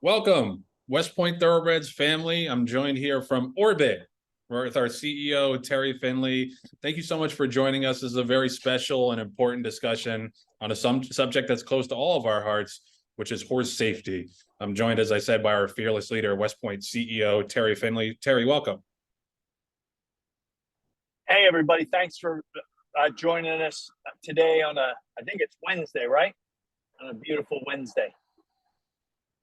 Welcome, West Point Thoroughbreds family. I'm joined here from Orbit with our CEO, Terry Finley. Thank you so much for joining us. This is a very special and important discussion on a subject that's close to all of our hearts, which is horse safety. I'm joined, as I said, by our fearless leader, West Point CEO, Terry Finley. Terry, welcome. Hey, everybody. Thanks for joining us today on I think it's Wednesday, right? On a beautiful Wednesday.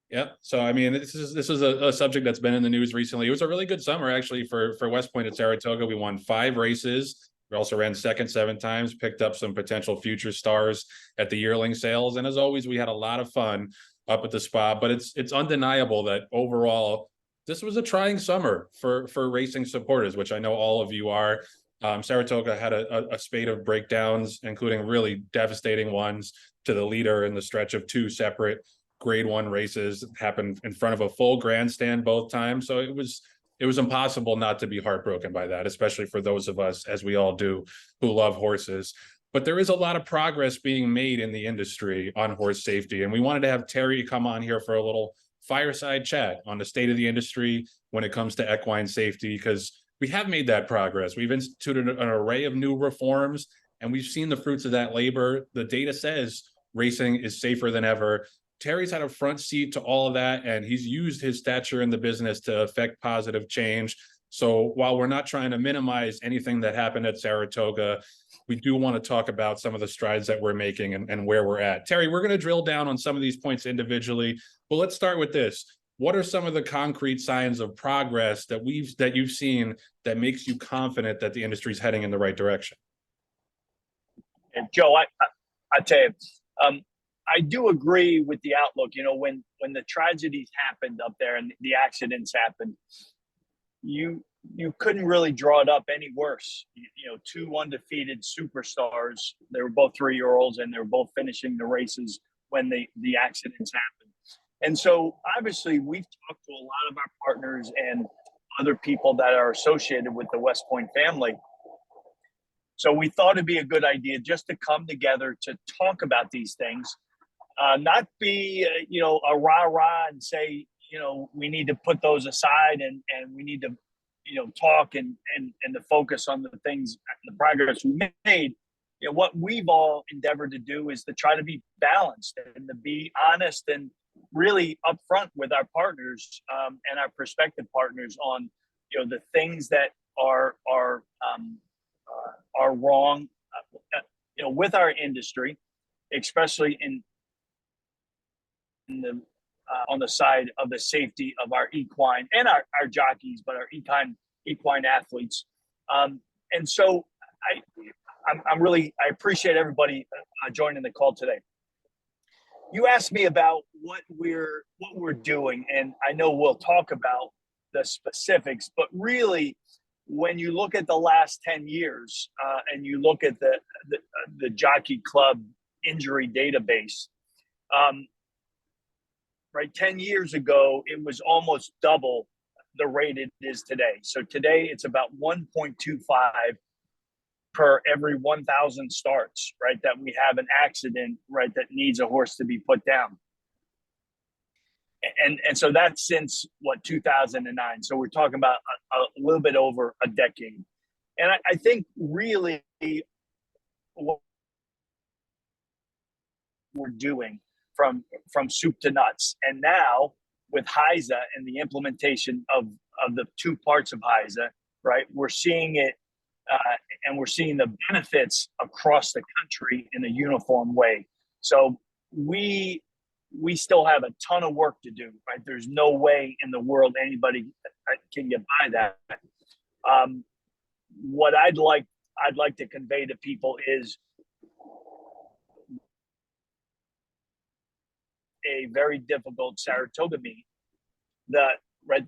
Yeah. So, I mean, this is a subject that's been in the news recently. It was a really good summer, actually, for West Point at Saratoga. We won 5 races. We also ran second 7 times, picked up some potential future stars at the yearling sales. And as always, we had a lot of fun up at the spa. But it's undeniable that overall, this was a trying summer for racing supporters, which I know all of you are. Saratoga had a spate of breakdowns, including really devastating ones to the leader in the stretch of 2 separate grade 1 races. Happened in front of a full grandstand both times. So it was impossible not to be heartbroken by that, especially for those of us, as we all do, who love horses. But there is a lot of progress being made in the industry on horse safety. And we wanted to have Terry come on here for a little fireside chat on the state of the industry when it comes to equine safety, because we have made that progress. We've instituted an array of new reforms, and we've seen the fruits of that labor. The data says racing is safer than ever. Terry's had a front seat to all of that, and he's used his stature in the business to affect positive change. So while we're not trying to minimize anything that happened at Saratoga, we do want to talk about some of the strides that we're making and where we're at. Terry, we're going to drill down on some of these points individually, but let's start with this. What are some of the concrete signs of progress that you've seen that makes you confident that the industry is heading in the right direction? And Joe, I tell you, I do agree with the outlook. You know, when the tragedies happened up there and the accidents happened, you couldn't really draw it up any worse. You know, 2 undefeated superstars. They were both 3-year-olds, and they were both finishing the races when the accidents happened. And so, obviously, we've talked to a lot of our partners and other people that are associated with the West Point family. So we thought it'd be a good idea just to come together to talk about these things. Not be, a rah-rah and say, we need to put those aside and we need to, talk and to focus on the things, the progress we made. You know, what we've all endeavored to do is to try to be balanced and to be honest and really upfront with our partners and our prospective partners on, the things that are wrong, with our industry, especially in the on the side of the safety of our equine and our jockeys, but our equine athletes. And so I appreciate everybody joining the call today. You asked me about what we're doing, and I know we'll talk about the specifics, but really, when you look at the last 10 years and you look at the Jockey Club injury database, right, 10 years ago, it was almost double the rate it is today. So today it's about 1.25 per every 1,000 starts, right, that we have an accident, right, that needs a horse to be put down. And so that's since, 2009. So we're talking about a little bit over a decade. And I think really what we're doing from soup to nuts. And now with HISA and the implementation of the 2 parts of HISA, right, we're seeing it and we're seeing the benefits across the country in a uniform way. So we still have a ton of work to do, right? There's no way in the world anybody can get by that. What I'd like to convey to people is a very difficult Saratoga meet. The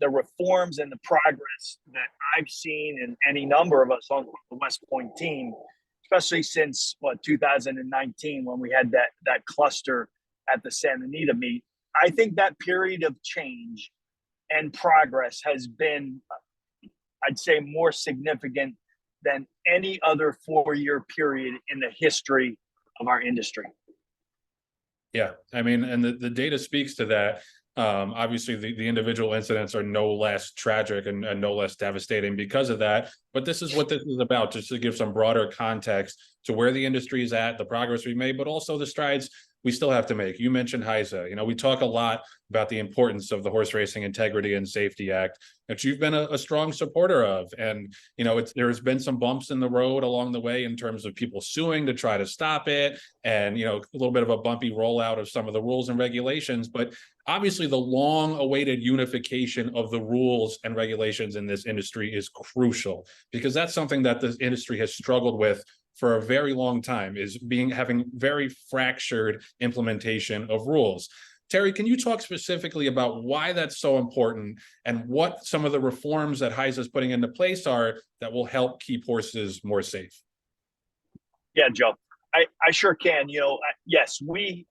reforms and the progress that I've seen in any number of us on the West Point team, especially since 2019 when we had that cluster at the Santa Anita meet. I think that period of change and progress has been, I'd say, more significant than any other 4-year period in the history of our industry. Yeah, I mean, and the data speaks to that. Obviously, the individual incidents are no less tragic and no less devastating because of that. But this is what this is about, just to give some broader context to where the industry is at, the progress we've made, but also the strides we still have to make. You mentioned HISA. You know, we talk a lot about the importance of the Horse Racing Integrity and Safety Act, that you've been a strong supporter of. And, you know, there's been some bumps in the road along the way in terms of people suing to try to stop it. And, you know, a little bit of a bumpy rollout of some of the rules and regulations. But obviously, the long awaited unification of the rules and regulations in this industry is crucial, because that's something that this industry has struggled with for a very long time, is having very fractured implementation of rules. Terry, can you talk specifically about why that's so important and what some of the reforms that HISA is putting into place are that will help keep horses more safe? Yeah, Joe, I sure can. You know, yes, we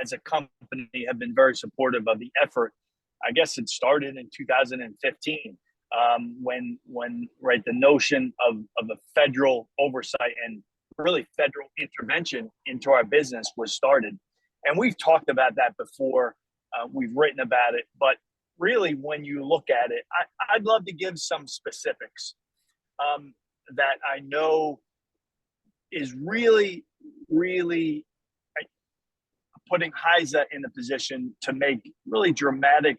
as a company have been very supportive of the effort. I guess it started in 2015, when right, the notion of a federal oversight and really federal intervention into our business was started. And we've talked about that before. We've written about it, but really, when you look at it, I'd love to give some specifics that I know is really, really putting HISA in a position to make really dramatic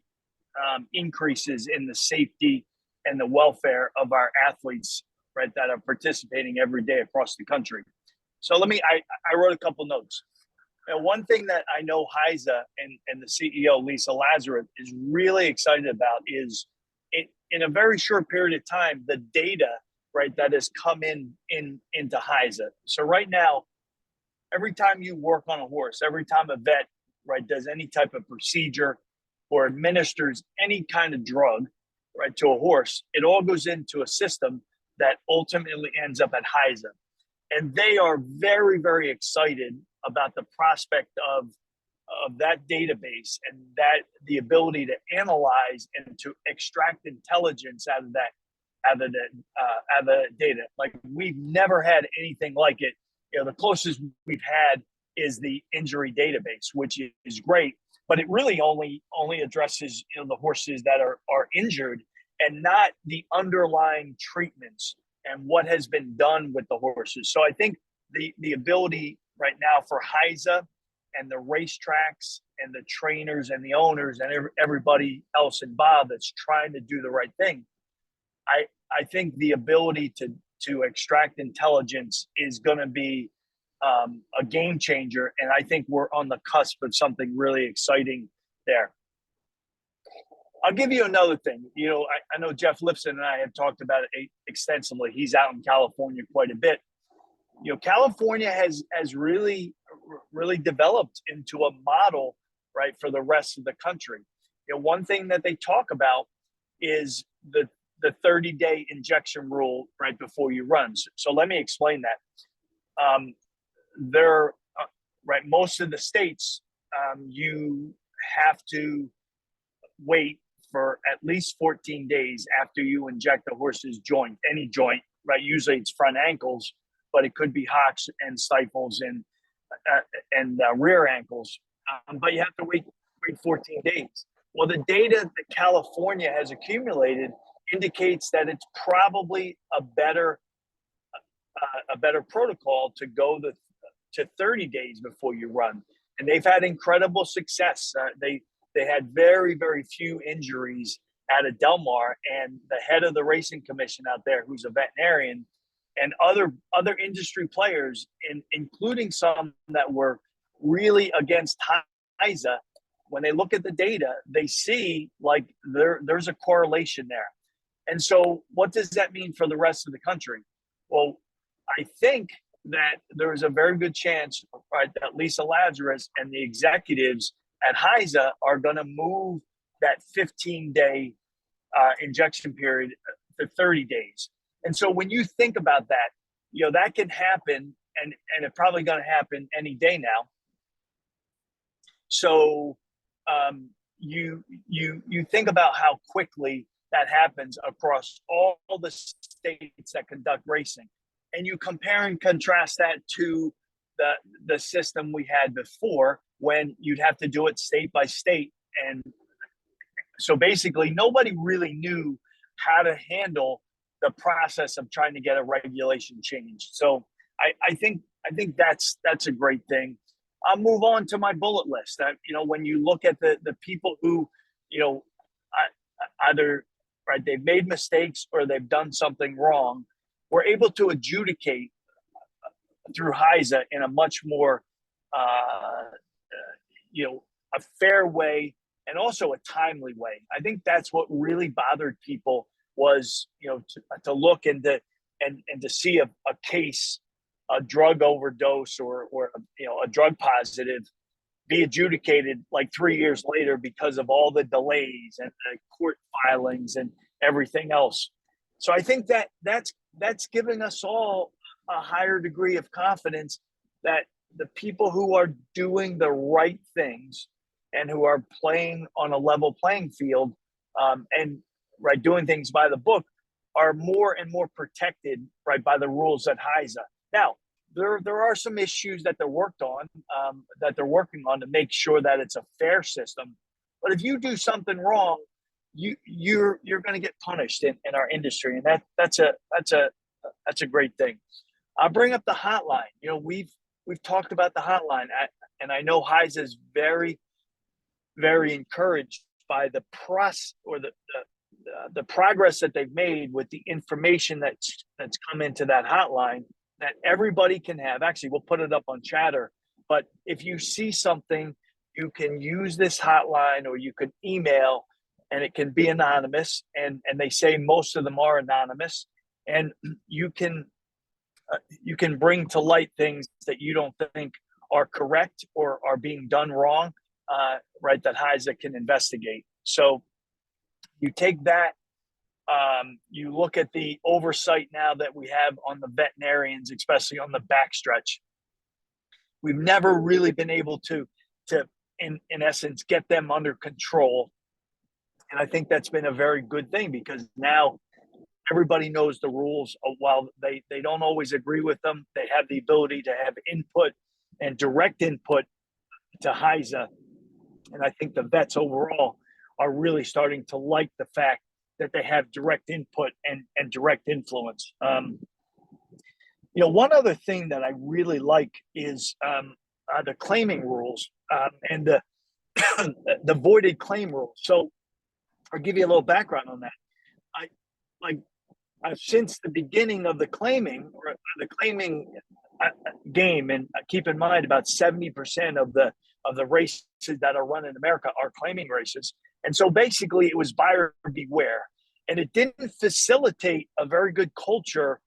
increases in the safety and the welfare of our athletes, right, that are participating every day across the country. So I wrote a couple notes. And one thing that I know HISA and the CEO, Lisa Lazarus, is really excited about is in a very short period of time, the data, right, that has come into HISA. So right now, every time you work on a horse, every time a vet, right, does any type of procedure or administers any kind of drug, right, to a horse, it all goes into a system that ultimately ends up at HISA. And they are very, very excited about the prospect of that database and that the ability to analyze and to extract intelligence out of the data. Like, we've never had anything like it. You know, the closest we've had is the injury database, which is great, but it really only addresses, you know, the horses that are injured and not the underlying treatments and what has been done with the horses. So I think the ability right now for HISA and the racetracks and the trainers and the owners and everybody else involved that's trying to do the right thing, I think the ability to extract intelligence is going to be a game changer. And I think we're on the cusp of something really exciting there. I'll give you another thing. You know, I know Jeff Lipson and I have talked about it extensively. He's out in California quite a bit. You know, California has really developed into a model, right, for the rest of the country. You know, one thing that they talk about is the 30-day injection rule right before you run. So let me explain that. Right, most of the states, you have to wait for at least 14 days after you inject the horse's joint, any joint, right? Usually it's front ankles, but it could be hocks and stifles and rear ankles. But you have to wait 14 days. Well, the data that California has accumulated indicates that it's probably a better protocol to go to 30 days before you run. And they've had incredible success. They had very, very few injuries out of Del Mar, and the head of the racing commission out there, who's a veterinarian, and other industry players, including some that were really against HISA, when they look at the data, they see like there's a correlation there. And so what does that mean for the rest of the country? Well, I think that there's a very good chance, right, that Lisa Lazarus and the executives at HISA are going to move that 15-day injection period to 30 days. And so when you think about that, you know, that can happen, and it's probably going to happen any day now. So you think about how quickly that happens across all the states that conduct racing, and you compare and contrast that to the system we had before, when you'd have to do it state by state, and So basically, nobody really knew how to handle the process of trying to get a regulation changed. So I think that's a great thing. I'll move on to my bullet list. That, when you look at the people who, you know, either right, they've made mistakes or they've done something wrong, we're able to adjudicate through HISA in a much more, a fair way and also a timely way. I think that's what really bothered people was, to look into and to see a case, a drug overdose or a drug positive be adjudicated like 3 years later because of all the delays and the court filings and everything else. So I think that's giving us all a higher degree of confidence that the people who are doing the right things and who are playing on a level playing field, and right, doing things by the book, are more and more protected, right, by the rules at HISA. Now, there are some issues that they're working on to make sure that it's a fair system. But if you do something wrong, you're going to get punished in our industry, and that's a great thing. I'll bring up the hotline. We've talked about the hotline, and I know HISA is very, very encouraged by the process or the progress that they've made with the information that's come into that hotline that everybody can have. Actually, we'll put it up on Chatter. But if you see something, you can use this hotline or you can email, and it can be anonymous. And they say most of them are anonymous. And you can bring to light things that you don't think are correct or are being done wrong, right, that HISA can investigate. So you take that, you look at the oversight now that we have on the veterinarians, especially on the backstretch. We've never really been able to in essence, get them under control. And I think that's been a very good thing because now everybody knows the rules. While they don't always agree with them, they have the ability to have input and direct input to HISA. And I think the vets overall are really starting to like the fact that they have direct input and direct influence. One other thing that I really like is the claiming rules and the voided claim rules. So I'll give you a little background on that. Since the beginning of the claiming game, and keep in mind about 70% of the races that are run in America are claiming races. And so basically it was buyer beware, and it didn't facilitate a very good culture.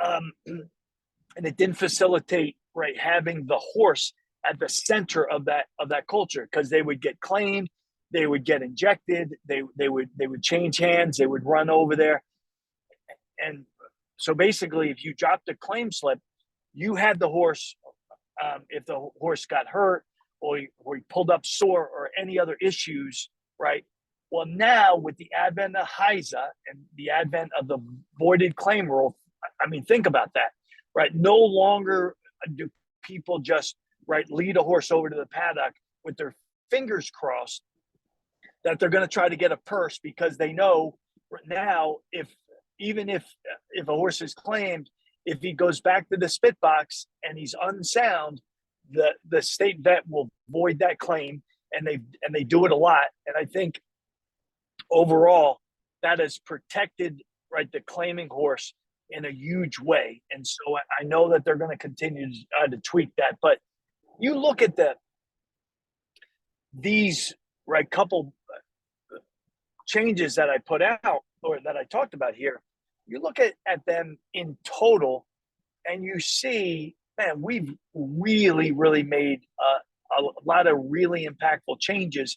And it didn't facilitate, right, having the horse at the center of that culture, because they would get claimed, they would get injected, they would change hands, they would run over there. And so basically if you dropped a claim slip, you had the horse, if the horse got hurt or he pulled up sore or any other issues, right? Well, now with the advent of HISA and the advent of the voided claim rule, I mean, think about that, right? No longer do people just, right, lead a horse over to the paddock with their fingers crossed that they're going to try to get a purse, because they know now even if a horse is claimed, if he goes back to the spit box and he's unsound, the state vet will void that claim, and they do it a lot. And I think overall that has protected, right, the claiming horse in a huge way. And so I know that they're going to continue to tweak that. But you look at these, right, couple changes that I put out or that I talked about here, you look at them in total and you see, man, we've really, really made a lot of really impactful changes.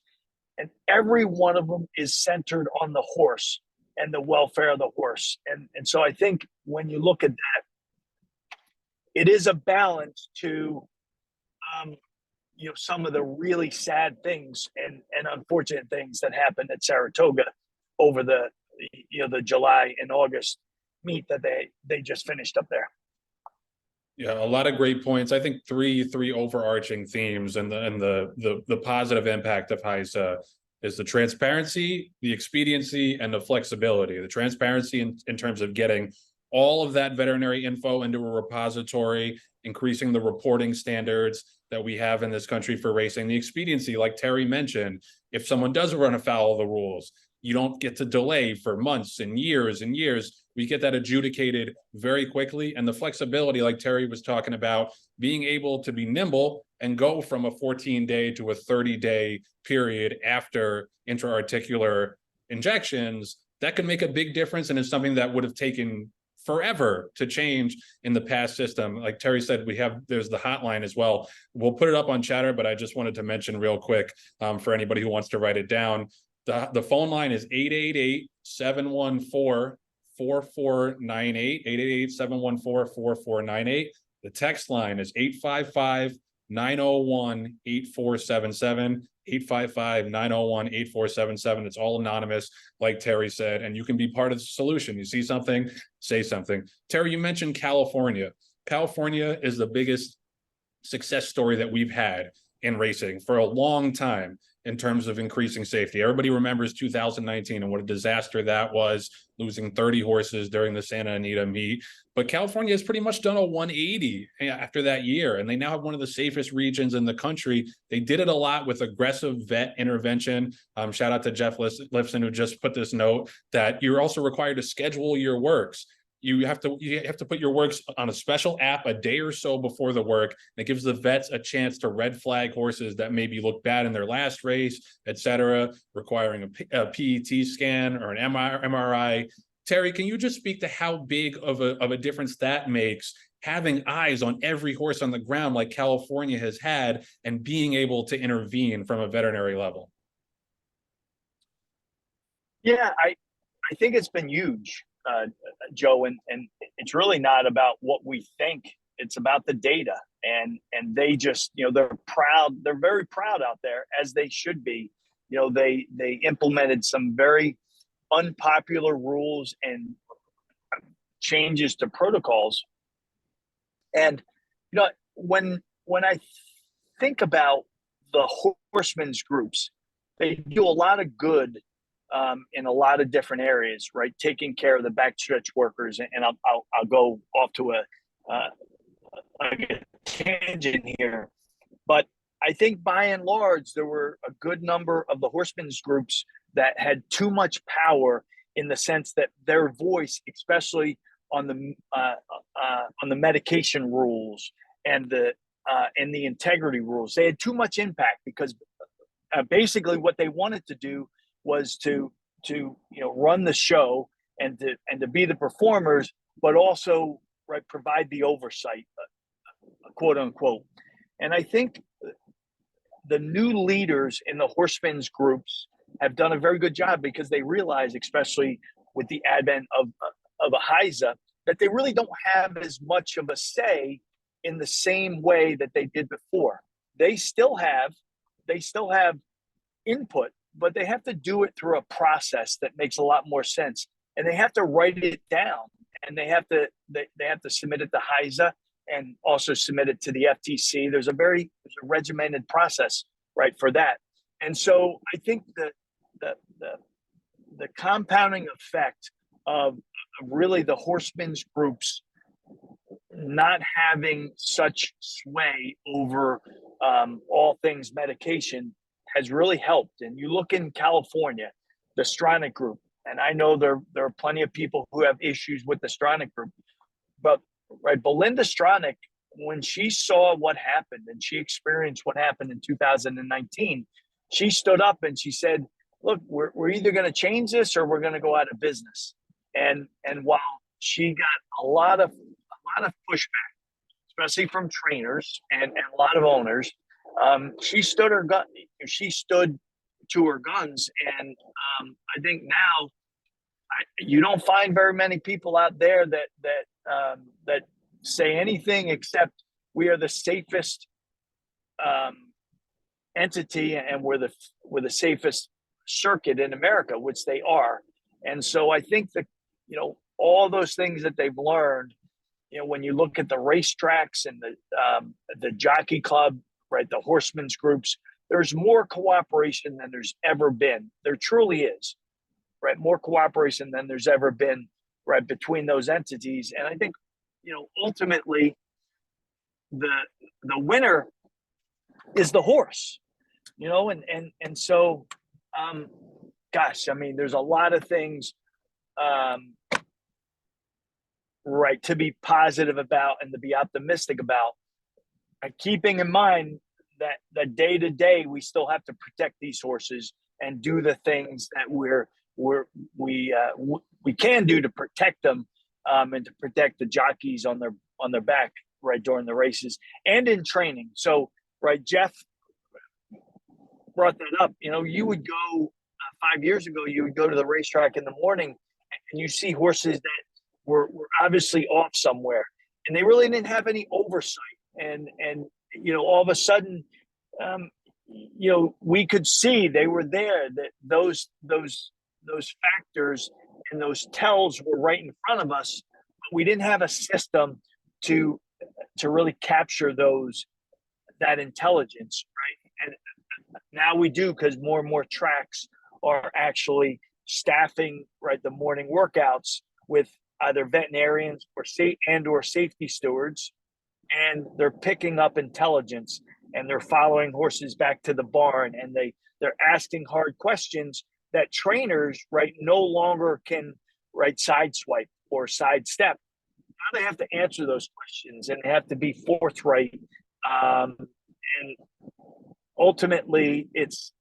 And every one of them is centered on the horse and the welfare of the horse. And so I think when you look at that, it is a balance to, some of the really sad things and unfortunate things that happened at Saratoga over the July and August meet that they just finished up there. Yeah, a lot of great points. I think three overarching themes and the positive impact of HISA is the transparency, the expediency, and the flexibility. The transparency in terms of getting all of that veterinary info into a repository, increasing the reporting standards that we have in this country for racing. The expediency, like Terry mentioned, if someone does run afoul of the rules, you don't get to delay for months and years and years. We get that adjudicated very quickly. And the flexibility, like Terry was talking about, being able to be nimble and go from a 14-day to a 30-day period after intra-articular injections, that can make a big difference. And it's something that would have taken forever to change in the past system. Like Terry said, there's the hotline as well. We'll put it up on Chatter, but I just wanted to mention real quick for anybody who wants to write it down. The phone line is 888-714-4498, 888-714-4498. The text line is 855-901-8477, 855-901-8477. It's all anonymous, like Terry said, and you can be part of the solution. You see something, say something. Terry, you mentioned California. California is the biggest success story that we've had in racing for a long time in terms of increasing safety. Everybody remembers 2019 and what a disaster that was, losing 30 horses during the Santa Anita meet. But California has pretty much done a 180 after that year, and they now have one of the safest regions in the country. They did it a lot with aggressive vet intervention. Shout out to Jeff Lifson, who just put this note that you're also required to schedule your works. You have to put your works on a special app a day or so before the work. It gives the vets a chance to red flag horses that maybe look bad in their last race, etc., requiring a PET scan or an MRI. Terry, can you just speak to how big of a difference that makes, having eyes on every horse on the ground like California has had, and being able to intervene from a veterinary level? Yeah, I think it's been huge, Joe, and it's really not about what we think. It's about the data, and they just, they're proud. They're very proud out there, as they should be. They implemented some very unpopular rules and changes to protocols. And when I think about the horsemen's groups, they do a lot of good in a lot of different areas, right? Taking care of the backstretch workers, and I'll go off to a tangent here, but I think by and large there were a good number of the horsemen's groups that had too much power, in the sense that their voice, especially on the medication rules and the integrity rules, they had too much impact, because basically what they wanted to do was to run the show and to be the performers, but also, right, provide the oversight, quote unquote. And I think the new leaders in the horsemen's groups have done a very good job, because they realize, especially with the advent of a HISA, that they really don't have as much of a say in the same way that they did before. They still have input, but they have to do it through a process that makes a lot more sense, and they have to write it down, and they have to submit it to HISA, and also submit it to the FTC. There's a regimented process, right, for that. And so I think that the compounding effect of really the horsemen's groups not having such sway over all things medication has really helped. And you look in California, the Stronach Group, and I know there are plenty of people who have issues with the Stronach Group, but right, Belinda Stronach, when she saw what happened and she experienced what happened in 2019, she stood up and she said, look, we're either going to change this or we're going to go out of business. And while she got a lot of pushback, especially from trainers and a lot of owners, she stood to her guns. And I think now you don't find very many people out there that say anything except we are the safest entity, and we're the safest circuit in America, which they are. And so I think that all those things that they've learned, when you look at the racetracks and the jockey club, right, the horsemen's groups, there's more cooperation than there's ever been. There truly is, right? More cooperation than there's ever been, right, between those entities. And I think, ultimately, the winner is the horse, and so, gosh, I mean, there's a lot of things, right, to be positive about and to be optimistic about, and keeping in mind that the day to day we still have to protect these horses and do the things that we can do to protect them, and to protect the jockeys on their back, right, during the races and in training. So, right, Jeff brought that up. You would go 5 years ago, you would go to the racetrack in the morning and you see horses that were obviously off somewhere, and they really didn't have any oversight. And all of a sudden, we could see they were there, that those factors and those tells were right in front of us, but we didn't have a system to really capture that intelligence, right? And now we do, because more and more tracks are actually staffing, right, the morning workouts with either veterinarians or safety stewards, and they're picking up intelligence, and they're following horses back to the barn, and they're asking hard questions that trainers, right, no longer can, right, sideswipe or sidestep. Now they have to answer those questions, and they have to be forthright. And ultimately, it's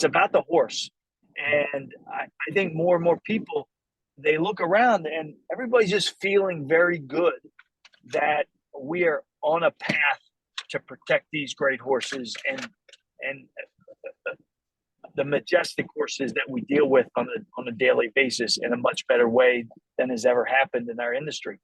about the horse. And I think more and more people, they look around and everybody's just feeling very good that we are on a path to protect these great horses and the majestic horses that we deal with on a daily basis in a much better way than has ever happened in our industry.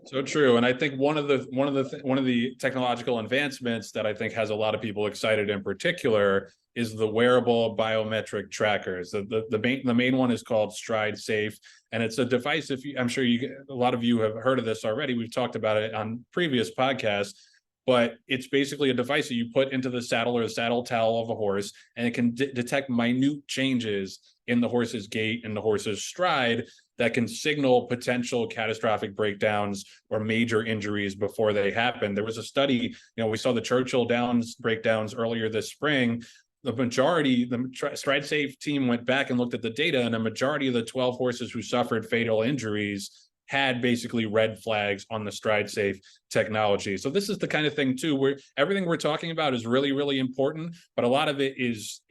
So true. And I think one of the technological advancements that I think has a lot of people excited in particular is the wearable biometric trackers. The main one is called Stride Safe, and it's a device. I'm sure a lot of you have heard of this already. We've talked about it on previous podcasts, but it's basically a device that you put into the saddle or the saddle towel of a horse, and it can detect minute changes in the horse's gait and the horse's stride that can signal potential catastrophic breakdowns or major injuries before they happen. There was a study, we saw the Churchill Downs breakdowns earlier this spring. The Stride Safe team went back and looked at the data, and a majority of the 12 horses who suffered fatal injuries had basically red flags on the Stride Safe technology. So this is the kind of thing too, where everything we're talking about is really, really important, but a lot of it is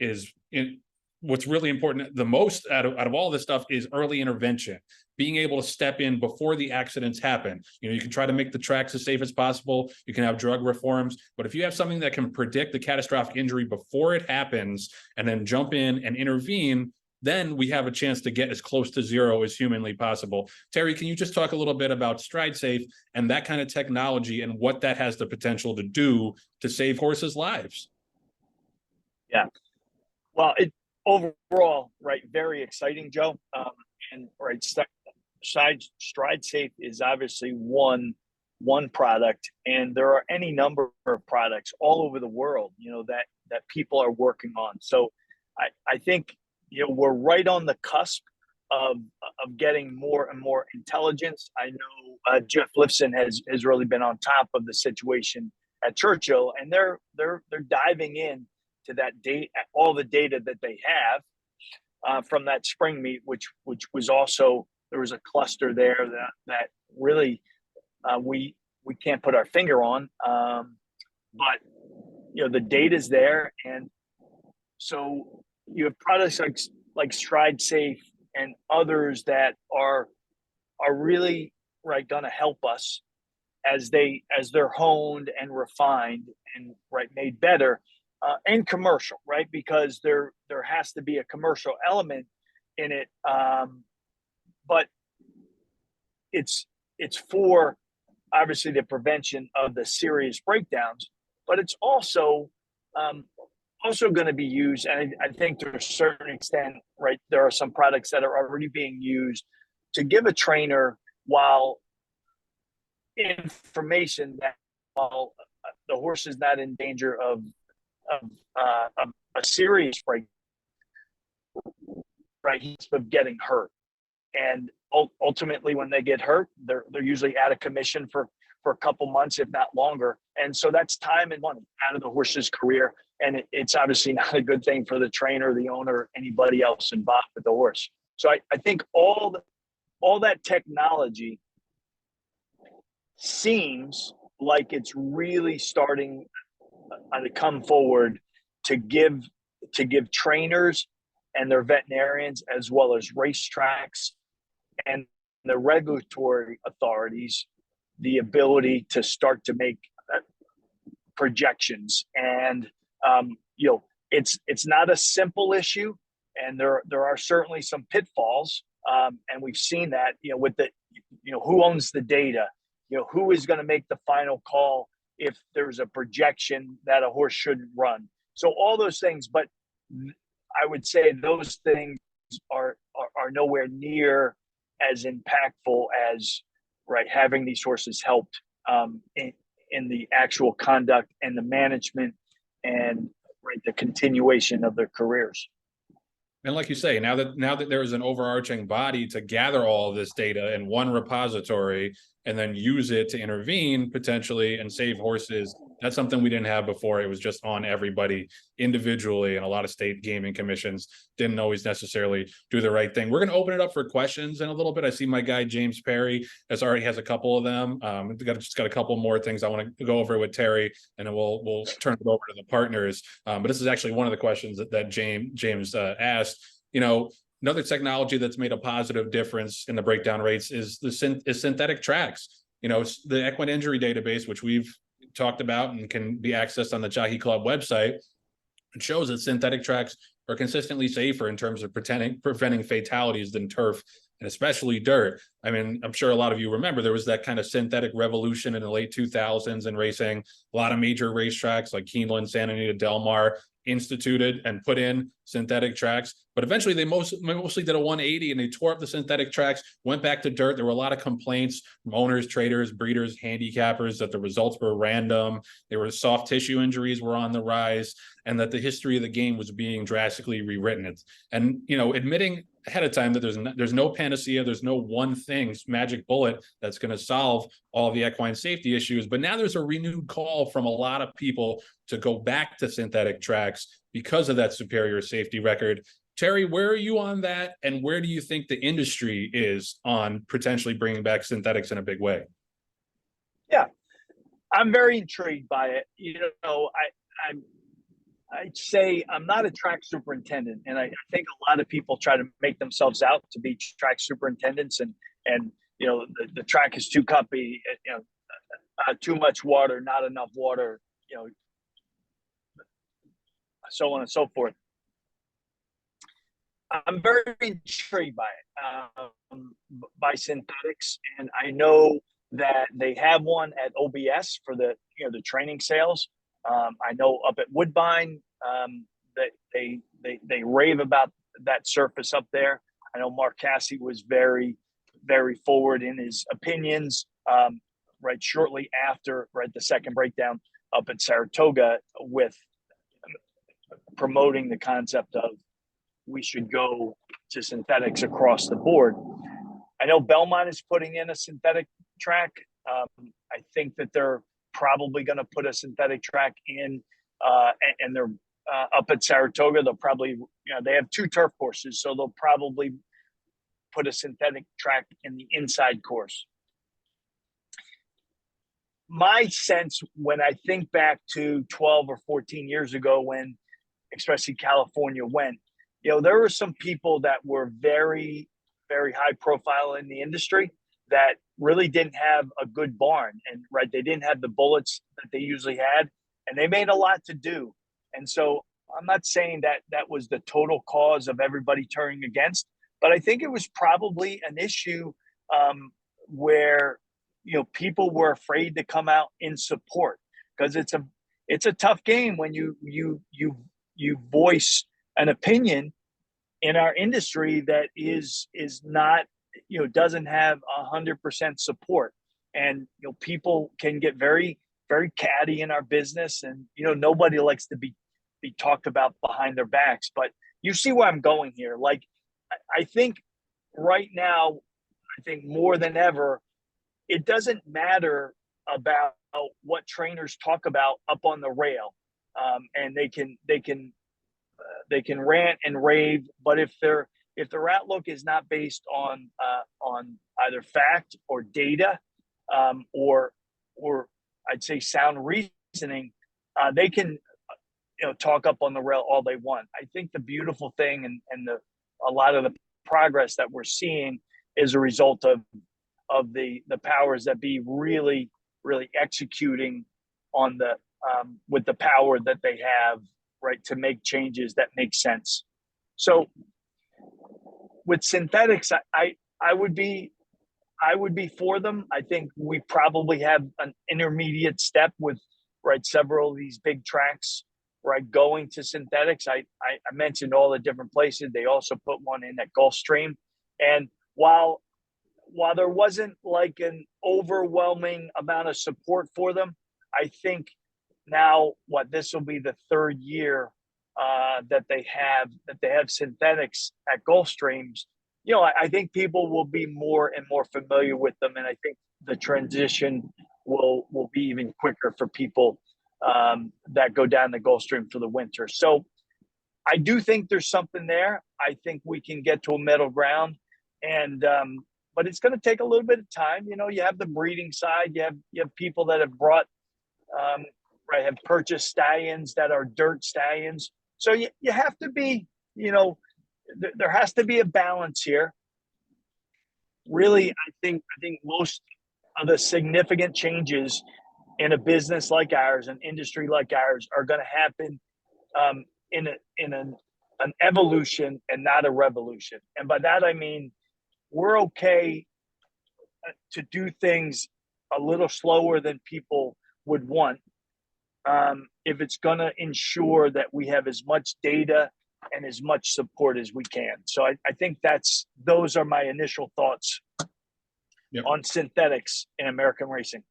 what's really important the most out of all this stuff is early intervention, being able to step in before the accidents happen. You can try to make the tracks as safe as possible. You can have drug reforms, but if you have something that can predict the catastrophic injury before it happens and then jump in and intervene, then we have a chance to get as close to zero as humanly possible. Terry, can you just talk a little bit about Stride Safe and that kind of technology and what that has the potential to do to save horses' lives? Yeah. Well, overall, right, very exciting, Joe. And right, Stride Safe is obviously one product, and there are any number of products all over the world, that people are working on. So I think we're right on the cusp of getting more and more intelligence. I know Jeff Lifson has really been on top of the situation at Churchill, and they're diving in to that date, all the data that they have from that spring meet, which was also, there was a cluster there that really we can't put our finger on, but the data's there, and so you have products like Stride Safe and others that are really right going to help us as they're honed and refined and right made better. And commercial, right? Because there has to be a commercial element in it, but it's for obviously the prevention of the serious breakdowns, but it's also going to be used, and I think to a certain extent, right, there are some products that are already being used to give a trainer information that while the horse is not in danger of a serious break, right? Of getting hurt. And ultimately, when they get hurt, they're usually out of commission for a couple months, if not longer. And so that's time and money out of the horse's career. And it's obviously not a good thing for the trainer, the owner, anybody else involved with the horse. So I think all that technology seems like it's really starting to come forward to give trainers and their veterinarians, as well as racetracks and the regulatory authorities, the ability to start to make projections. And it's not a simple issue, and there are certainly some pitfalls, and we've seen that with the who owns the data, who is going to make the final call if there's a projection that a horse shouldn't run. So all those things, but I would say those things are nowhere near as impactful as having these horses helped in the actual conduct and the management and the continuation of their careers. And like you say, now that there is an overarching body to gather all of this data in one repository and then use it to intervene potentially and save horses, that's something we didn't have before. It was just on everybody individually, and a lot of state gaming commissions didn't always necessarily do the right thing. We're going to open it up for questions in a little bit. I see my guy James Perry already has a couple of them. Just got a couple more things I want to go over with Terry, and then we'll turn it over to the partners. But this is actually one of the questions that James asked. Another technology that's made a positive difference in the breakdown rates is synthetic tracks. The equine injury database, which we've talked about and can be accessed on the Jockey Club website, it shows that synthetic tracks are consistently safer in terms of preventing fatalities than turf, and especially dirt. I mean, I'm sure a lot of you remember there was that kind of synthetic revolution in the late 2000s in racing. A lot of major racetracks like Keeneland, Santa Anita, Del Mar instituted and put in synthetic tracks, but eventually they mostly did a 180 and they tore up the synthetic tracks, went back to dirt. There were a lot of complaints from owners, traders, breeders, handicappers that the results were random. There were soft tissue injuries were on the rise, and that the history of the game was being drastically rewritten. And admitting ahead of time that there's no panacea, there's no one thing, magic bullet that's going to solve all the equine safety issues. But now there's a renewed call from a lot of people to go back to synthetic tracks because of that superior safety record. Terry, where are you on that? And where do you think the industry is on potentially bringing back synthetics in a big way? Yeah, I'm very intrigued by it. I'd say I'm not a track superintendent, and I think a lot of people try to make themselves out to be track superintendents, and the track is too cuppy, too much water, not enough water, so on and so forth. I'm very intrigued by it, by synthetics, and I know that they have one at OBS for the training sales. I know up at Woodbine that they rave about that surface up there. I know Mark Casse was very, very forward in his opinions shortly after the second breakdown up at Saratoga, with promoting the concept of we should go to synthetics across the board. I know Belmont is putting in a synthetic track. I think that they're probably going to put a synthetic track in, and they're up at Saratoga. They'll probably, they have two turf courses, so they'll probably put a synthetic track in the inside course. My sense, when I think back to 12 or 14 years ago, when especially California went, there were some people that were very, very high profile in the industry that really didn't have a good barn, and they didn't have the bullets that they usually had, and they made a lot to do. And so I'm not saying that that was the total cause of everybody turning against, but I think it was probably an issue where people were afraid to come out in support, because it's a tough game when you voice an opinion in our industry that is not doesn't have 100% support, and people can get very very catty in our business, and nobody likes to be talked about behind their backs. But you see where I'm going here. Like, I think right now, I think more than ever, it doesn't matter about what trainers talk about up on the rail, and they can rant and rave, but if their outlook is not based on either fact or data, or I'd say sound reasoning, they can talk up on the rail all they want. I think the beautiful thing and a lot of the progress that we're seeing is a result of the powers that be really executing on the with the power that they have, right, to make changes that make sense. So with synthetics, I would be for them. I think we probably have an intermediate step with, right, several of these big tracks, right, going to synthetics. I mentioned all the different places. They also put one in at Gulfstream, and while there wasn't like an overwhelming amount of support for them, I think now this will be the third year that they have synthetics at Gulfstreams. I think people will be more and more familiar with them, and I think the transition will be even quicker for people that go down the Gulfstream for the winter. So I do think there's something there. I think we can get to a middle ground, and but it's going to take a little bit of time. You have the breeding side. You have people that have brought right, have purchased stallions that are dirt stallions. So you have to be, there has to be a balance here. Really, I think most of the significant changes in a business like ours, an industry like ours, are going to happen in an evolution and not a revolution. And by that I mean we're okay to do things a little slower than people would want, if it's going to ensure that we have as much data and as much support as we can. So I think those are my initial thoughts on synthetics in American racing.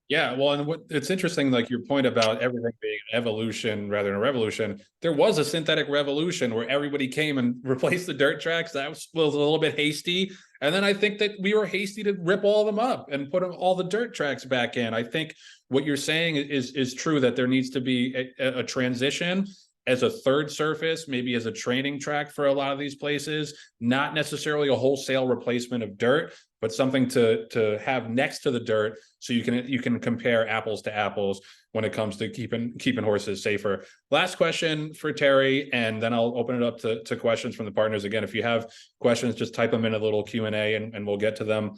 Yeah, well, and it's interesting, like your point about everything being evolution rather than a revolution. There was a synthetic revolution where everybody came and replaced the dirt tracks. That was a little bit hasty. And then I think that we were hasty to rip all of them up and put all the dirt tracks back in. I think what you're saying is true, that there needs to be a transition as a third surface, maybe as a training track for a lot of these places, not necessarily a wholesale replacement of dirt, but something to have next to the dirt, so you can compare apples to apples when it comes to keeping horses safer. Last question for Terry, and then I'll open it up to questions from the partners. Again, if you have questions, just type them in a little Q&A and we'll get to them.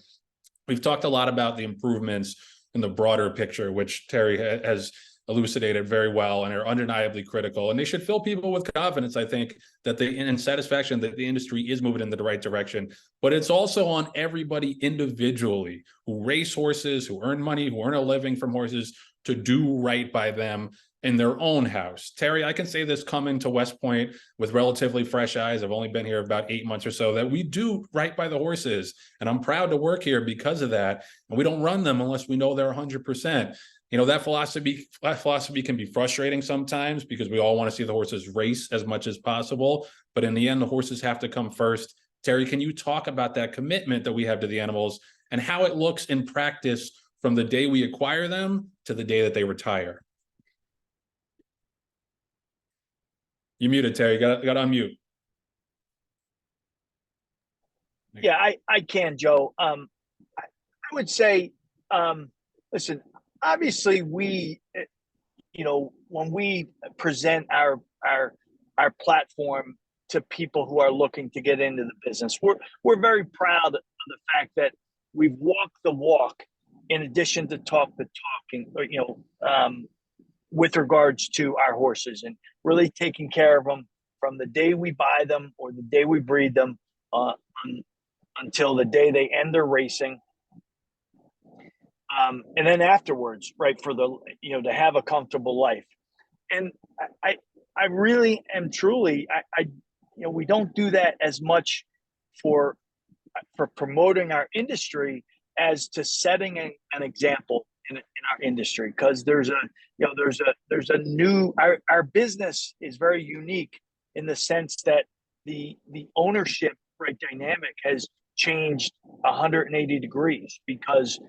We've talked a lot about the improvements in the broader picture, which Terry has elucidated very well and are undeniably critical, and they should fill people with confidence, I think, that and satisfaction that the industry is moving in the right direction. But it's also on everybody individually who race horses, who earn money, who earn a living from horses, to do right by them in their own house. Terry, I can say this coming to West Point with relatively fresh eyes. I've only been here about 8 months or so, that we do right by the horses, and I'm proud to work here because of that. And we don't run them unless we know they're 100%. That philosophy can be frustrating sometimes, because we all want to see the horses race as much as possible. But in the end, the horses have to come first. Terry, can you talk about that commitment that we have to the animals and how it looks in practice from the day we acquire them to the day that they retire? You muted, Terry. Got to unmute. Yeah, I can, Joe. I would say, listen, obviously we, when we present our platform to people who are looking to get into the business, we're very proud of the fact that we've walked the walk in addition to talk the talking, with regards to our horses, and really taking care of them from the day we buy them or the day we breed them until the day they end their racing. And then afterwards, right, for the, to have a comfortable life. And I really am truly, we don't do that as much for promoting our industry as to setting an example in our industry, because there's a new, our business is very unique in the sense that the ownership, right, dynamic has changed 180 degrees, because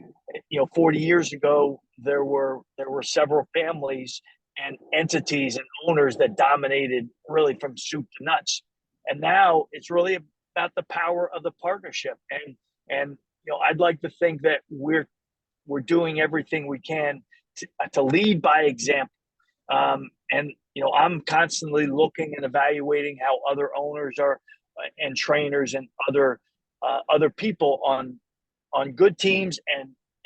40 years ago there were several families and entities and owners that dominated really from soup to nuts, and now it's really about the power of the partnership. And I'd like to think that we're doing everything we can to lead by example. And I'm constantly looking and evaluating how other owners are and trainers and other people on good teams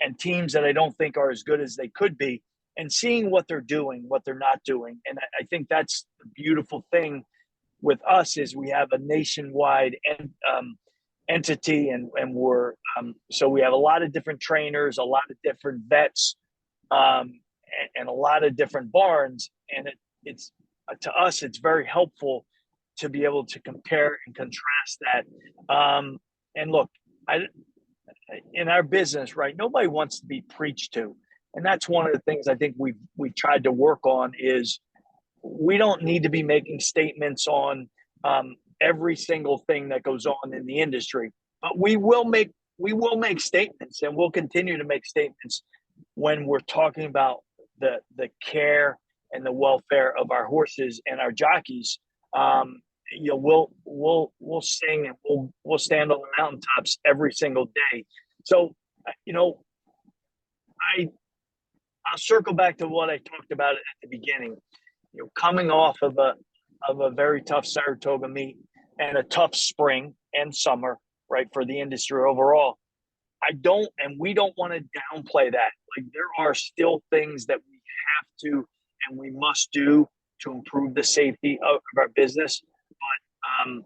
and teams that I don't think are as good as they could be, and seeing what they're doing, what they're not doing. And I think that's the beautiful thing with us, is we have a nationwide entity, and we're so we have a lot of different trainers, a lot of different vets, and a lot of different barns, and it's to us it's very helpful to be able to compare and contrast that. And look, in our business, right, nobody wants to be preached to, and that's one of the things I think we've tried to work on, is we don't need to be making statements on every single thing that goes on in the industry, but we will make statements, and we'll continue to make statements when we're talking about the care and the welfare of our horses and our jockeys. We'll sing, and we'll stand on the mountaintops every single day. So I'll circle back to what I talked about at the beginning. Coming off of a very tough Saratoga meet and a tough spring and summer, right, for the industry overall, we don't want to downplay that. Like, there are still things that we have to and we must do to improve the safety of our business. But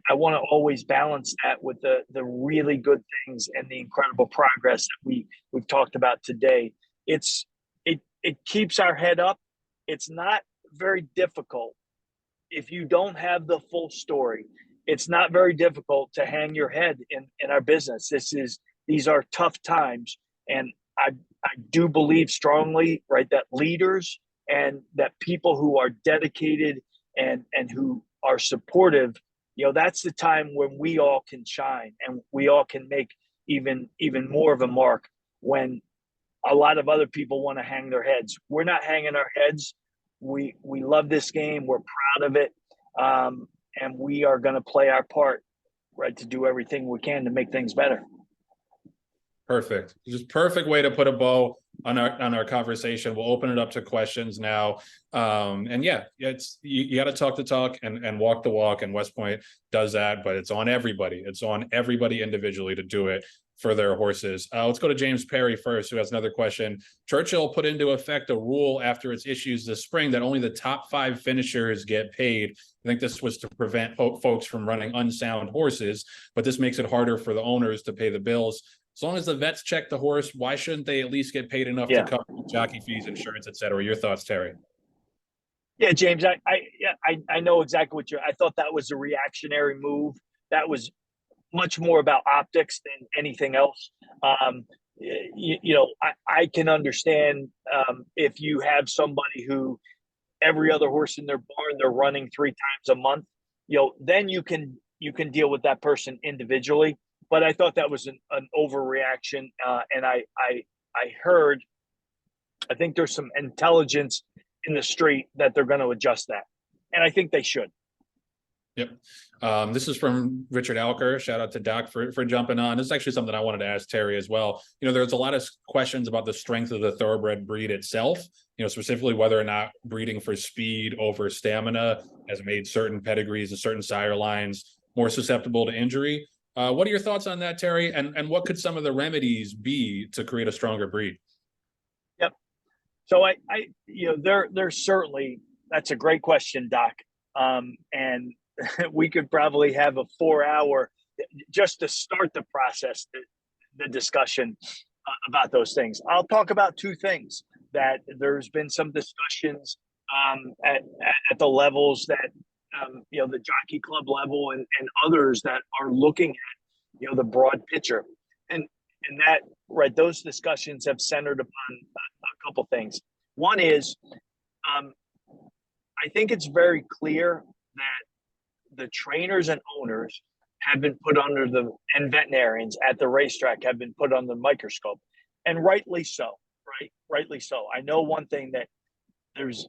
I want to always balance that with the really good things and the incredible progress that we've talked about today. It keeps our head up. It's not very difficult if you don't have the full story. It's not very difficult to hang your head in our business. These are tough times, and I do believe strongly, right, that leaders and that people who are dedicated and who are supportive, that's the time when we all can shine and we all can make even more of a mark, when a lot of other people want to hang their heads. We're not hanging our heads. We love this game. We're proud of it. And we are going to play our part, right, to do everything we can to make things better. Perfect. Just perfect way to put a bow on our conversation. We'll open it up to questions now. And yeah, it's you got to talk the talk and walk the walk, and West Point does that, but it's on everybody. It's on everybody individually to do it for their horses. Let's go to James Perry first, who has another question. Churchill put into effect a rule after its issues this spring that only the top 5 finishers get paid. I think this was to prevent folks from running unsound horses, but this makes it harder for the owners to pay the bills. As long as the vets check the horse, why shouldn't they at least get paid enough to cover jockey fees, insurance, et cetera? Your thoughts, Terry? Yeah, James, I know exactly what I thought that was a reactionary move. That was much more about optics than anything else. I can understand if you have somebody who every other horse in their barn, they're running 3 times a month, then you can deal with that person individually. But I thought that was an overreaction. And I heard, I think there's some intelligence in the street that they're going to adjust that. And I think they should. Yep. This is from Richard Alker. Shout out to Doc for jumping on. This is actually something I wanted to ask Terry as well. There's a lot of questions about the strength of the thoroughbred breed itself, specifically whether or not breeding for speed over stamina has made certain pedigrees and certain sire lines more susceptible to injury. What are your thoughts on that, Terry? And what could some of the remedies be to create a stronger breed? Yep. So there's certainly, that's a great question, Doc. And we could probably have a 4-hour just to start the process, the discussion about those things. I'll talk about 2 things that there's been some discussions at the levels that the Jockey Club level and others that are looking at the broad picture. And and that, right, those discussions have centered upon a couple things. One is, um, I think it's very clear that the trainers and owners have been put under the, and veterinarians at the racetrack have been put under the microscope, and rightly so, right? Rightly so. I know one thing, that there's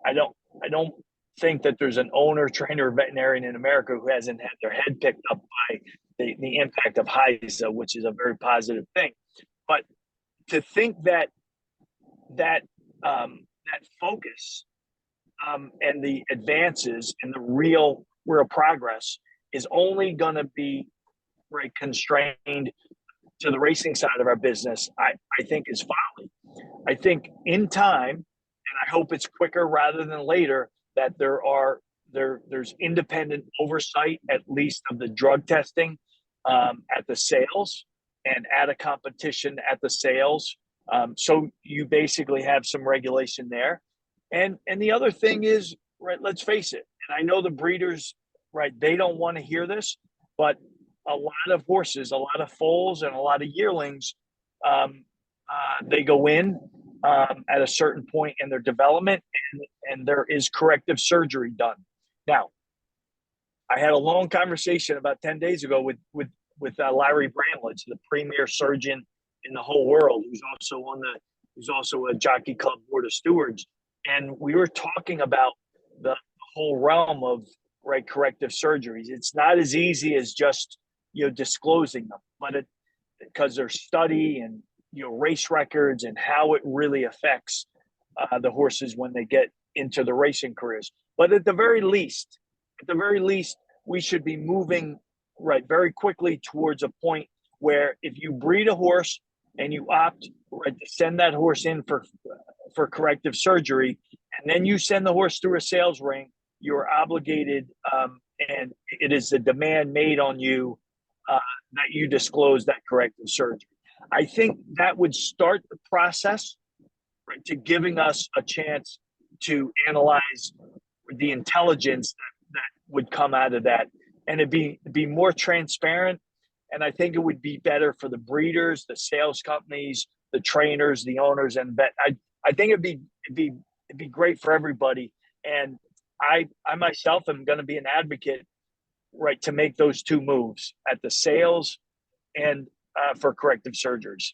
I don't think that there's an owner, trainer, or veterinarian in America who hasn't had their head picked up by the impact of HISA, which is a very positive thing. But to think that that focus, and the advances and the real progress is only going to be, right, constrained to the racing side of our business, I think is folly. I think in time, and I hope it's quicker rather than later, that there's independent oversight, at least of the drug testing, at the sales, and at a competition at the sales. So you basically have some regulation there. And the other thing is, right, let's face it, and I know the breeders, right, they don't want to hear this, but a lot of horses, a lot of foals, and a lot of yearlings, they go in at a certain point in their development, and there is corrective surgery done. Now, I had a long conversation about 10 days ago with Larry Brandledge, the premier surgeon in the whole world, who's also a Jockey Club Board of Stewards, and we were talking about the whole realm of, right, corrective surgeries. It's not as easy as just, disclosing them, but because there's study and, race records and how it really affects the horses when they get into the racing careers. But at the very least, we should be moving, right, very quickly towards a point where if you breed a horse and you opt, right, to send that horse in for corrective surgery, and then you send the horse through a sales ring, you're obligated, and it is a demand made on you, that you disclose that corrective surgery. I think that would start the process, right, to giving us a chance to analyze the intelligence that would come out of that, and it'd be more transparent. And I think it would be better for the breeders, the sales companies, the trainers, the owners, and vet. I think it'd be great for everybody. And I myself am going to be an advocate, right, to make those two moves at the sales and for corrective surgeries.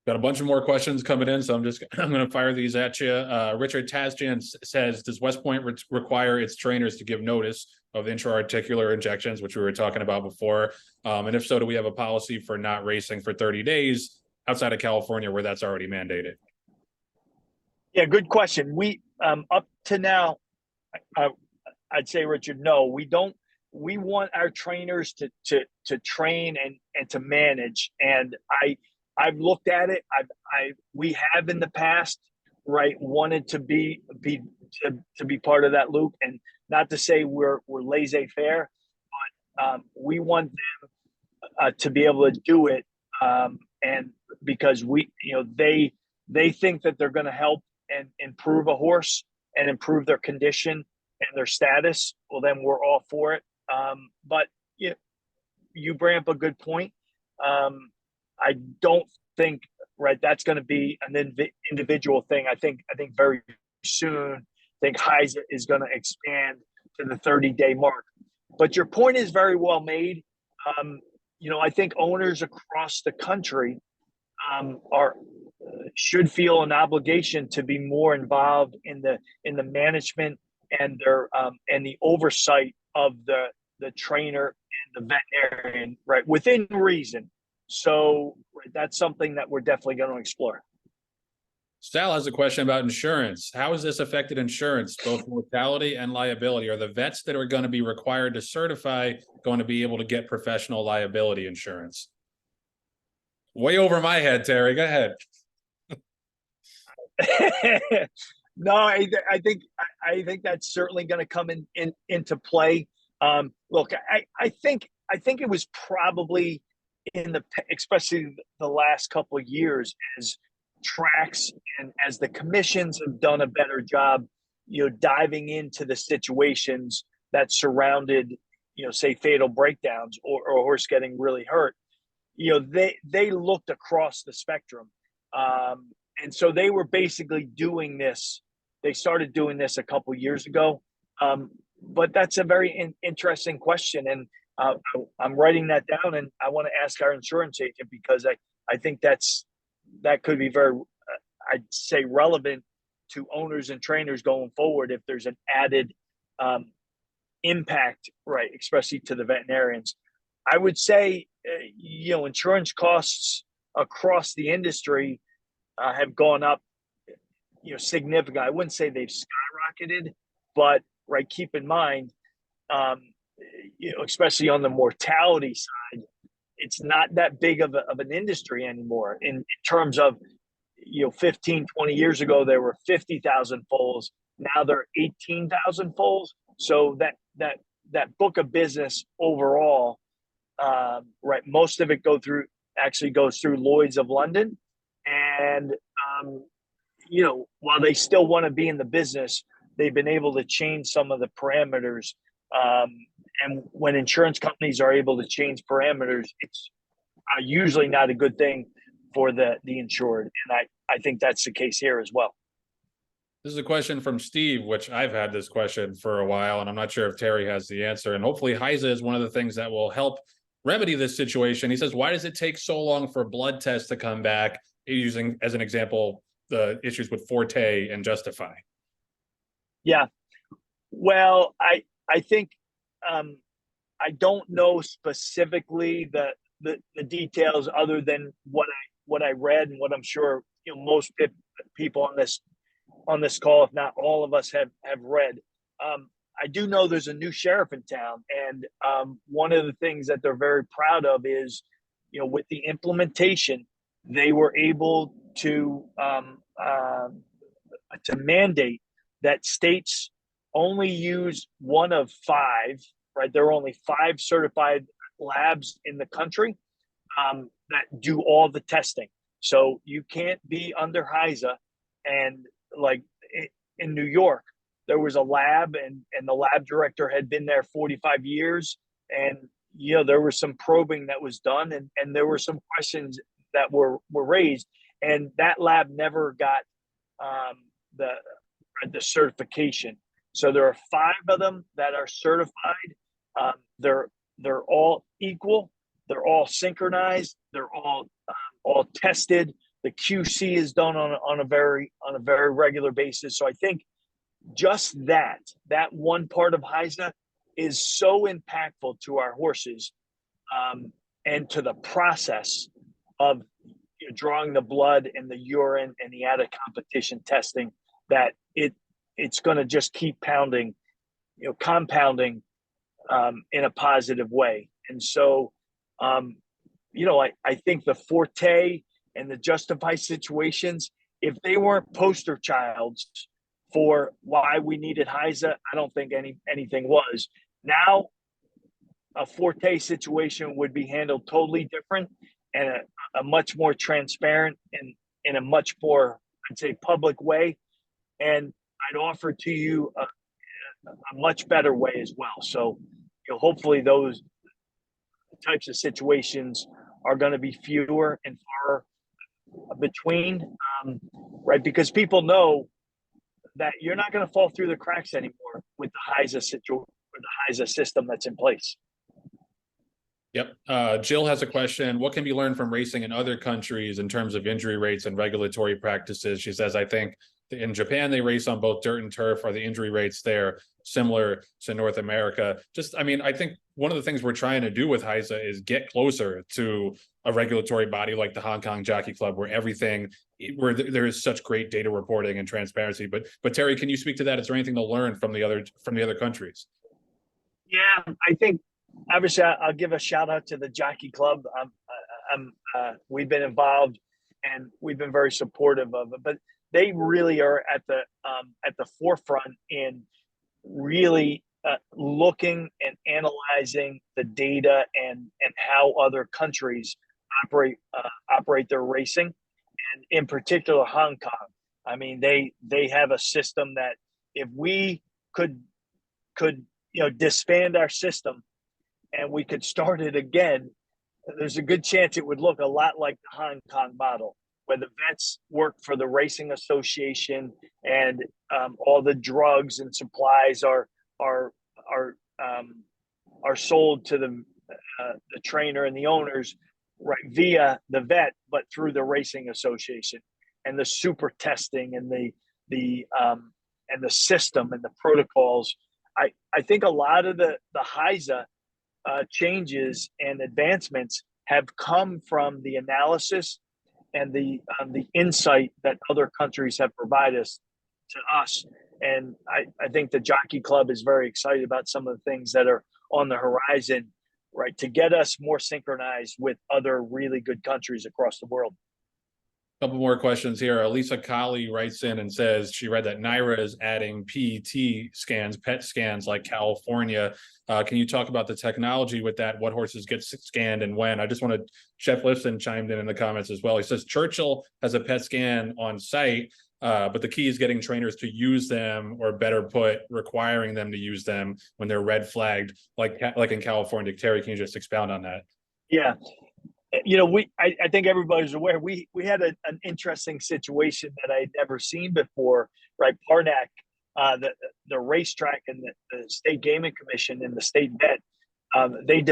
Got a bunch of more questions coming in, so I'm going to fire these at you. Richard Tasjan says, does West Point require its trainers to give notice of intra-articular injections, which we were talking about before? And if so, do we have a policy for not racing for 30 days outside of California where that's already mandated? Yeah, good question. We, up to now, I'd say, Richard, no, we don't. We want our trainers to train and to manage. And I've looked at it. We have in the past, right, wanted to be part of that loop, and not to say we're laissez-faire, but we want them to be able to do it, and because they think that they're going to help and improve a horse and improve their condition and their status. Well, then we're all for it. But you bring up a good point. I don't think, right, that's going to be an individual thing. I think very soon, I think HISA is going to expand to the 30-day mark. But your point is very well made. I think owners across the country should feel an obligation to be more involved in the management and their and the oversight of the trainer and the veterinarian, right, within reason. So that's something that we're definitely going to explore. Sal has a question about insurance. How has this affected insurance, both mortality and liability? Are the vets that are going to be required to certify going to be able to get professional liability insurance? Way over my head, Terry. Go ahead. No, I think that's certainly going to come into play. Look, I think it was probably especially the last couple of years, as tracks and as the commissions have done a better job, diving into the situations that surrounded, say, fatal breakdowns or a horse getting really hurt. they looked across the spectrum, and so they were basically doing this. They started doing this a couple years ago, but that's a very interesting question, and I'm writing that down, and I want to ask our insurance agent because I think that could be very, I'd say, relevant to owners and trainers going forward if there's an added impact, right, especially to the veterinarians. I would say, insurance costs across the industry have gone up, significant. I wouldn't say they've skyrocketed, but right, keep in mind, um, especially on the mortality side, it's not that big of an industry anymore in terms of, 15, 20 years ago, there were 50,000 foals. Now there are 18,000 foals. So that book of business overall, right, most of it goes through Lloyd's of London. And, while they still want to be in the business, they've been able to change some of the parameters. And when insurance companies are able to change parameters, it's usually not a good thing for the insured. And I think that's the case here as well. This is a question from Steve, which I've had this question for a while, and I'm not sure if Terry has the answer. And hopefully HISA is one of the things that will help remedy this situation. He says, why does it take so long for blood tests to come back? Using as an example, the issues with Forte and Justify. Yeah. Well, I think I don't know specifically the details other than what I read and what I'm sure most people on this call, if not all of us, have read. I do know there's a new sheriff in town, and one of the things that they're very proud of is, with the implementation, they were able to mandate that states only use one of five. Right, there are only 5 certified labs in the country that do all the testing. So you can't be under HISA. And like in New York, there was a lab, and the lab director had been there 45 years. And, there was some probing that was done, and there were some questions that were raised. And that lab never got the certification. So there are 5 of them that are certified. They're all equal. They're all synchronized. They're all tested. The QC is done on a very regular basis. So I think just that one part of HISA is so impactful to our horses, and to the process of drawing the blood and the urine and the out of competition testing, that it's going to just keep compounding in a positive way. And so, I think the Forte and the Justify situations, if they weren't poster childs for why we needed HISA, I don't think anything was. Now, a Forte situation would be handled totally different, and a much more transparent and in a much more, I'd say, public way. And I'd offer to you a much better way as well. So, hopefully those types of situations are going to be fewer and far between, right? Because people know that you're not going to fall through the cracks anymore with the HISA system that's in place. Yep. Jill has a question. What can be learned from racing in other countries in terms of injury rates and regulatory practices? She says, I think in Japan, they race on both dirt and turf. Are the injury rates there similar to North America? I think one of the things we're trying to do with HISA is get closer to a regulatory body like the Hong Kong Jockey Club, where there is such great data reporting and transparency. But Terry, can you speak to that? Is there anything to learn from the other countries? Yeah, I think obviously I'll give a shout out to the Jockey Club. We've been involved and we've been very supportive of it, but they really are at the forefront in really looking and analyzing the data and how other countries operate their racing, and in particular Hong Kong. I mean, they have a system that if we could disband our system and we could start it again, there's a good chance it would look a lot like the Hong Kong model, where the vets work for the racing association, and all the drugs and supplies are are um, are sold to the trainer and the owners, right, via the vet, but through the racing association, and the super testing and the system and the protocols. I think a lot of the HISA changes and advancements have come from the analysis and the insight that other countries have provided us to us. And I think the Jockey Club is very excited about some of the things that are on the horizon, right, to get us more synchronized with other really good countries across the world. Couple more questions here. Elisa Colley writes in and says she read that NYRA is adding PET scans, PET scans like California. Can you talk about the technology with that? What horses get scanned and when? I just wanted, Chef Lifton chimed in the comments as well. He says Churchill has a PET scan on site, but the key is getting trainers to use them, or better put, requiring them to use them when they're red flagged, like in California. Terry, can you just expound on that? Yeah. I think everybody's aware we had an interesting situation that I had never seen before, right? Parnack, the racetrack and the state gaming commission and the state vet, they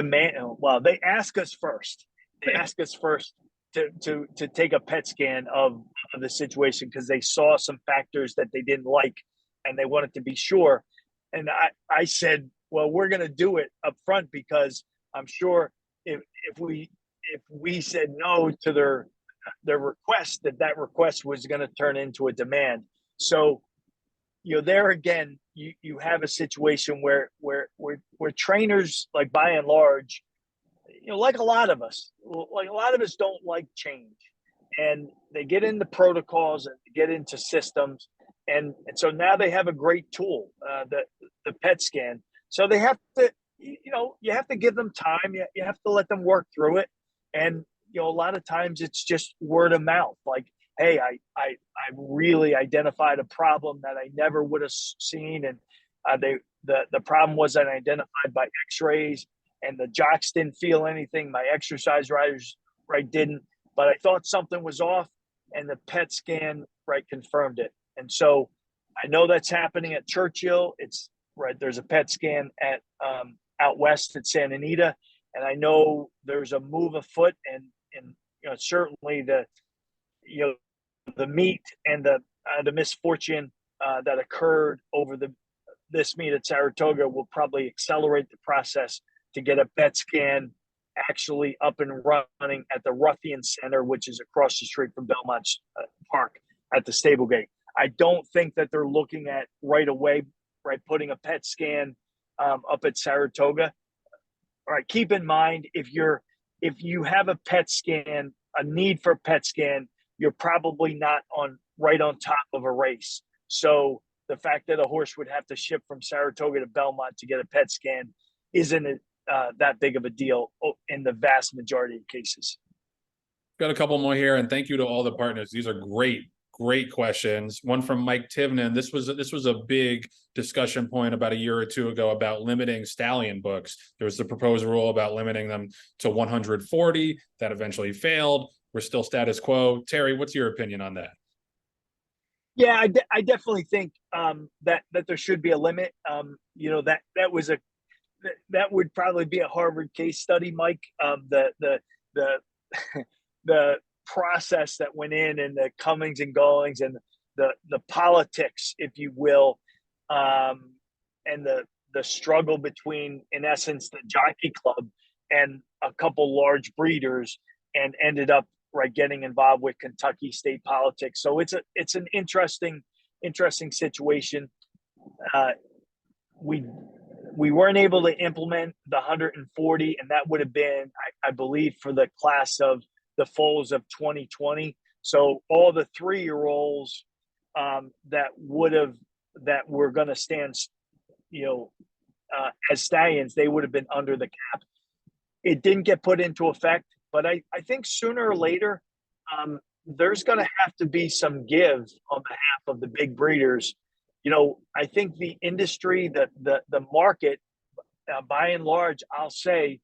ask us first. They ask us first to take a PET scan of the situation, because they saw some factors that they didn't like, and they wanted to be sure. And I said, well, we're going to do it up front, because I'm sure if we said no to their request, that request was going to turn into a demand. So, there again, you have a situation where trainers, like, by and large, like a lot of us don't like change, and they get into protocols and get into systems, and so now they have a great tool, the PET scan. So they have to, you have to give them time. You have to let them work through it. And, a lot of times it's just word of mouth. Like, hey, I really identified a problem that I never would have seen. And the problem was identified by x-rays, and the jocks didn't feel anything. My exercise riders, right, didn't. But I thought something was off, and the PET scan, right, confirmed it. And so I know that's happening at Churchill. It's right. There's a PET scan at out west at Santa Anita. And I know there's a move afoot, and certainly the meet and the misfortune that occurred over this meet at Saratoga will probably accelerate the process to get a PET scan actually up and running at the Ruthian Center, which is across the street from Belmont Park at the stable gate. I don't think that they're looking at right away, right, putting a PET scan up at Saratoga. All right, keep in mind, if you have a PET scan, a need for a PET scan, you're probably not right on top of a race. So the fact that a horse would have to ship from Saratoga to Belmont to get a PET scan isn't that big of a deal in the vast majority of cases. Got a couple more here, and thank you to all the partners. These are great questions. One from Mike Tivnan. This was a big discussion point about a year or two ago about limiting stallion books. There was the proposed rule about limiting them to 140 that eventually failed. We're still status quo. Terry, what's your opinion on that? Yeah, I definitely think that there should be a limit. That would probably be a Harvard case study, Mike. The the process that went in, and the comings and goings, and the politics, if you will, and the struggle between, in essence, the Jockey Club and a couple large breeders, and ended up getting involved with Kentucky state politics. So it's an interesting situation. We weren't able to implement the 140, and that would have been, I believe, for the class of the foals of 2020. So all the 3-year-olds that were going to stand, as stallions, they would have been under the cap. It didn't get put into effect, but I think sooner or later, there's going to have to be some give on behalf of the big breeders. I think the industry, the market, by and large, I'll say,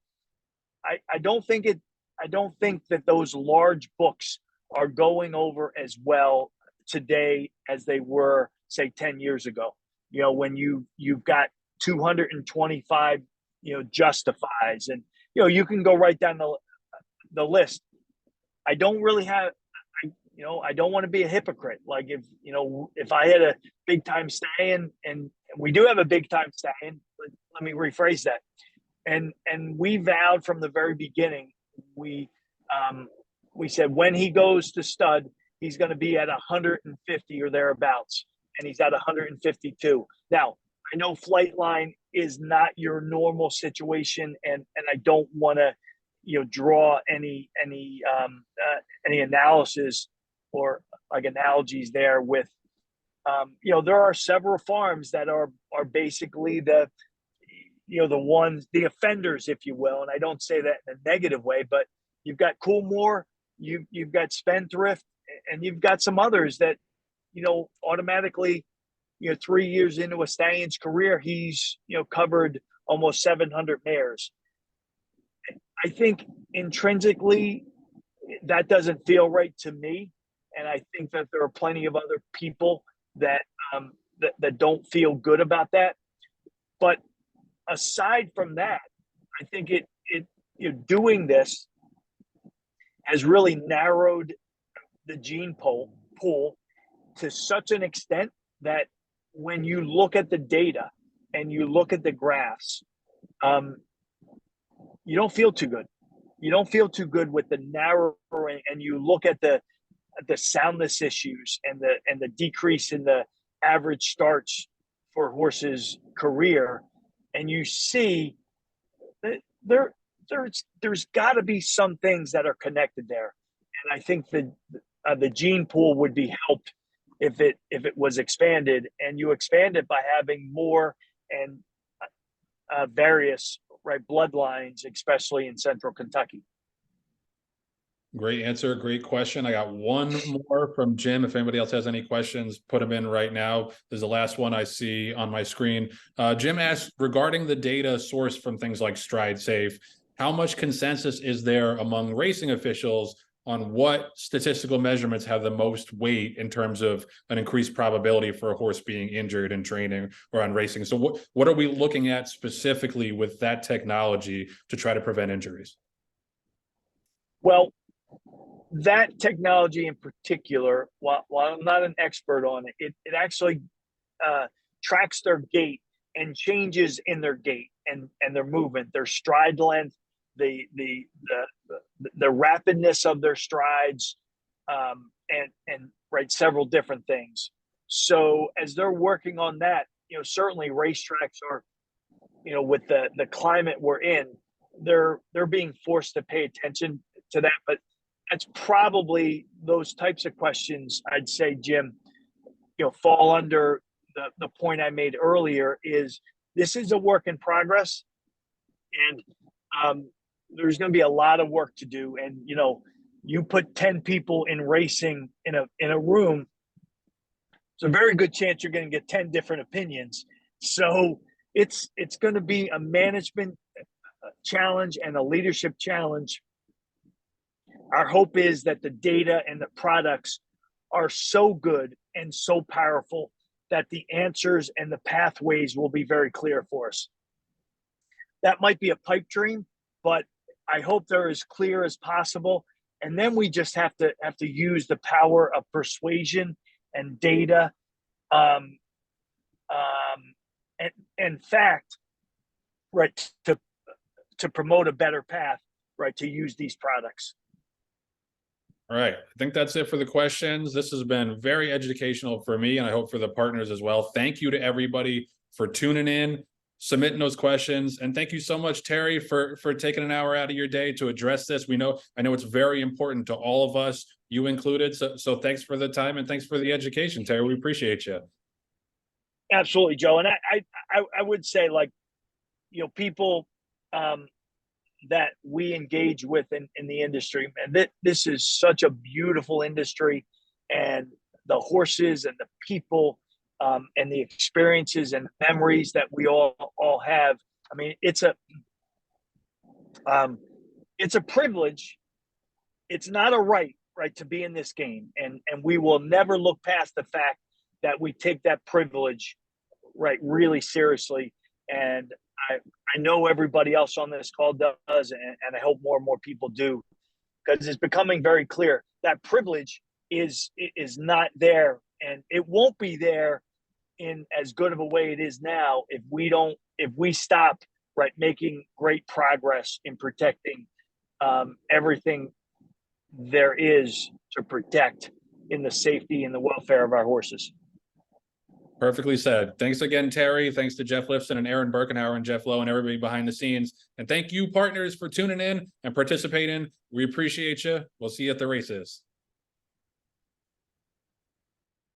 I don't think I don't think that those large books are going over as well today as they were, say, 10 years ago. You know, when you've got 225, justifies, and you can go right down the list. I don't really have, I don't want to be a hypocrite. Like if I had a big time stay, and we do have a big time stay, let me rephrase that. And we vowed from the very beginning, we said when he goes to stud, he's going to be at 150 or thereabouts, and he's at 152. Now, I know Flightline is not your normal situation, and I don't want to draw any analysis or like analogies there with there are several farms that are basically the offenders, if you will, and I don't say that in a negative way, but you've got Coolmore, you've got Spendthrift, and you've got some others that automatically 3 years into a stallion's career, he's covered almost 700 mares. I think intrinsically that doesn't feel right to me, and I think that there are plenty of other people that that don't feel good about that. But aside from that, I think doing this has really narrowed the gene pool to such an extent that when you look at the data and you look at the graphs, you don't feel too good. You don't feel too good with the narrowing, and you look at the soundness issues and the decrease in the average starts for horses' career, and you see that there's got to be some things that are connected there, and I think that the gene pool would be helped if it was expanded, and you expand it by having more and various bloodlines, especially in Central Kentucky. Great answer. Great question. I got one more from Jim. If anybody else has any questions, put them in right now. This is the last one I see on my screen. Jim asked, regarding the data sourced from things like StrideSafe, how much consensus is there among racing officials on what statistical measurements have the most weight in terms of an increased probability for a horse being injured in training or on racing? So what are we looking at specifically with that technology to try to prevent injuries? Well, that technology in particular, while I'm not an expert on it, it actually tracks their gait and changes in their gait and their movement, their stride length, the rapidness of their strides, and several different things. So as they're working on that, certainly racetracks are, with the climate we're in, they're being forced to pay attention to that. But that's probably those types of questions, I'd say, Jim, fall under the point I made earlier, is this is a work in progress, and there's going to be a lot of work to do. And you put 10 people in racing in a room, it's a very good chance you're going to get 10 different opinions. So it's going to be a management challenge and a leadership challenge. Our hope is that the data and the products are so good and so powerful that the answers and the pathways will be very clear for us. That might be a pipe dream, but I hope they're as clear as possible. And then we just have to use the power of persuasion and data, and fact, to promote a better path, to use these products. All right. I think that's it for the questions. This has been very educational for me, and I hope for the partners as well. Thank you to everybody for tuning in, submitting those questions. And thank you so much, Terry, for taking an hour out of your day to address this. I know it's very important to all of us, you included. So thanks for the time and thanks for the education, Terry. We appreciate you. Absolutely, Joe. And I would say, people that we engage with in the industry, man, this is such a beautiful industry, and the horses and the people, and the experiences and memories that we all have. I mean, it's a privilege it's not a right to be in this game, and we will never look past the fact that we take that privilege really seriously. And I know everybody else on this call does, and I hope more and more people do, because it's becoming very clear that privilege is not there, and it won't be there in as good of a way it is now if we stop making great progress in protecting everything there is to protect in the safety and the welfare of our horses. Perfectly said. Thanks again, Terry. Thanks to Jeff Lifson and Aaron Birkenhauer and Jeff Lowe and everybody behind the scenes. And thank you, partners, for tuning in and participating. We appreciate you. We'll see you at the races.